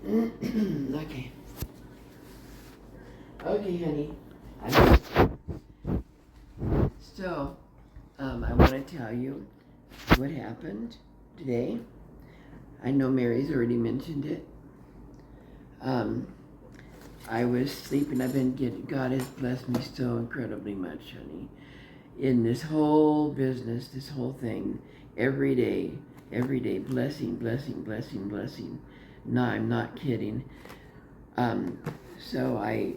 Okay. Okay, honey. So, I want to tell you what happened today. I know Mary's already mentioned it. I was sleeping. God has blessed me so incredibly much, honey. In this whole business, this whole thing, every day, blessing, blessing, blessing, blessing. No, I'm not kidding. So I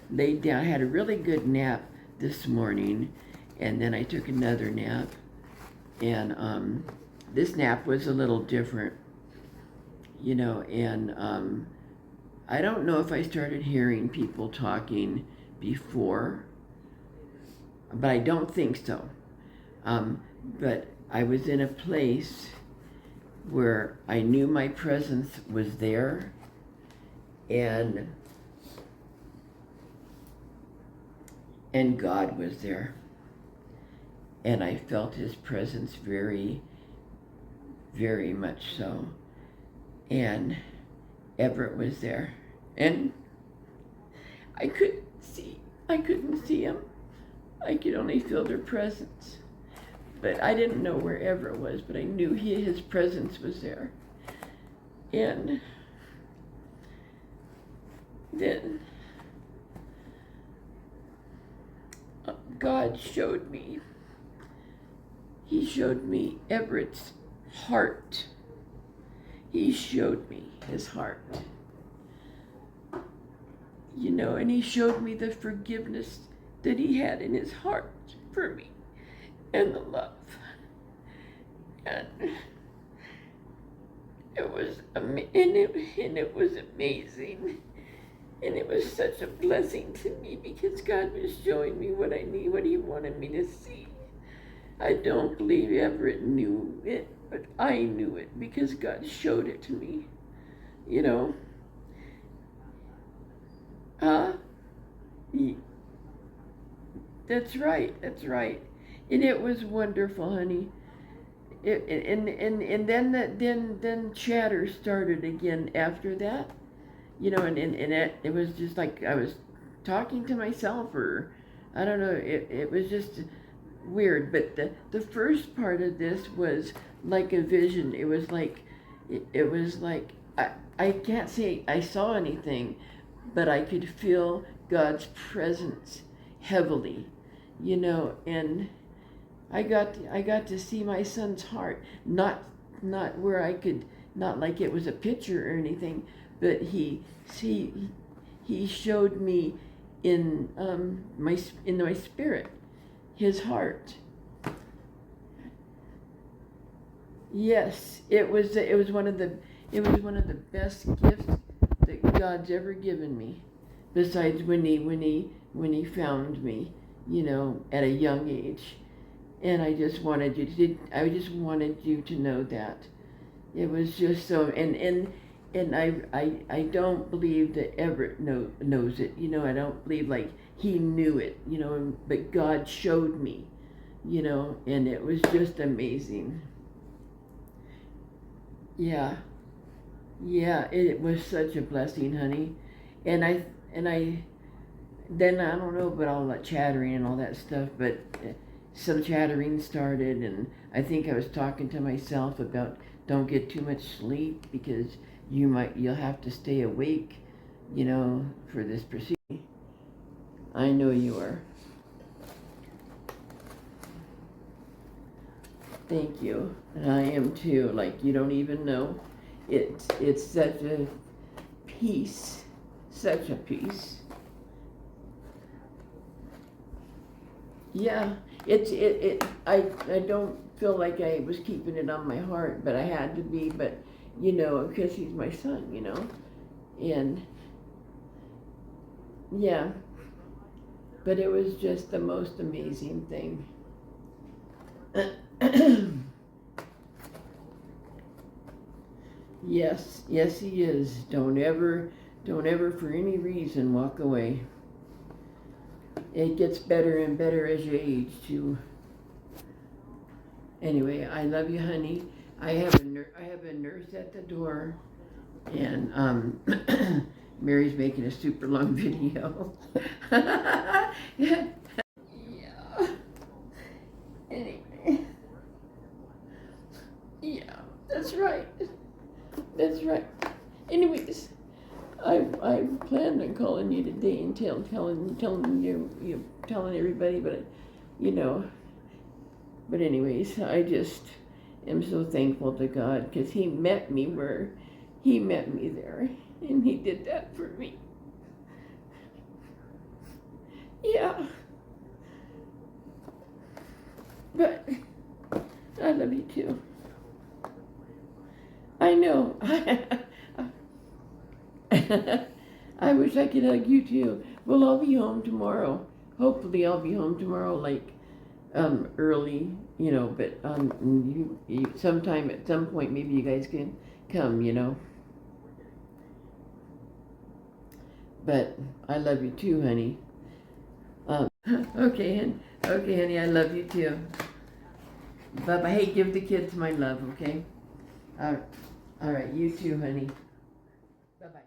laid down. I had a really good nap this morning, and then I took another nap. And this nap was a little different, and I don't know if I started hearing people talking before, but I don't think so. But I was in a place where I knew my presence was there, and God was there. And I felt his presence very, very much so. And Everett was there. And I couldn't see him. I could only feel their presence. But I didn't know where Everett was, but I knew his presence was there. And then God showed me. He showed me Everett's heart. He showed me his heart. And he showed me the forgiveness that he had in his heart for me and the love. And it was it was amazing. And it was such a blessing to me because God was showing me what I need, what he wanted me to see. I don't believe Everett knew it, but I knew it because God showed it to me. That's right. And it was wonderful, honey. And then chatter started again after that. It was just like I was talking to myself, or I don't know, it was just weird. But the first part of this was like a vision. It was like I can't say I saw anything, but I could feel God's presence heavily, and I got to see my son's heart, not where I could, not like it was a picture or anything, but he showed me in my spirit his heart. Yes, it was one of the best gifts that God's ever given me, besides when he found me, at a young age. And I just wanted you to know that. It was just so, and I don't believe that Everett knows it. I don't believe like he knew it, but God showed me, and it was just amazing. Yeah, it was such a blessing, honey. And I then I don't know about all that chattering and all that stuff, but some chattering started, and I think I was talking to myself about don't get too much sleep because you'll have to stay awake, for this procedure. I know you are. Thank you. And I am too. Like, you don't even know. It's such a peace. Such a peace. Yeah. I don't feel like I was keeping it on my heart, but I had to be, but because he's my son, and yeah, but it was just the most amazing thing. Yes, he is. Don't ever for any reason walk away. It gets better and better as you age too. Anyway, I love you, honey. I have a nurse at the door, And Mary's making a super long video. Yeah. Anyway. Yeah, that's right. That's right. Anyways, I planned on calling you today and telling everybody, but you know. But anyways, I just am so thankful to God because He met me there, and He did that for me. Yeah. But I love you too. I know. I wish I could hug you too. Well, I'll be home tomorrow. Hopefully, I'll be home tomorrow, like early, But sometime at some point, maybe you guys can come. But I love you too, honey. Okay, honey, I love you too. Bye bye. Hey, give the kids my love, okay? All right, you too, honey. Bye bye.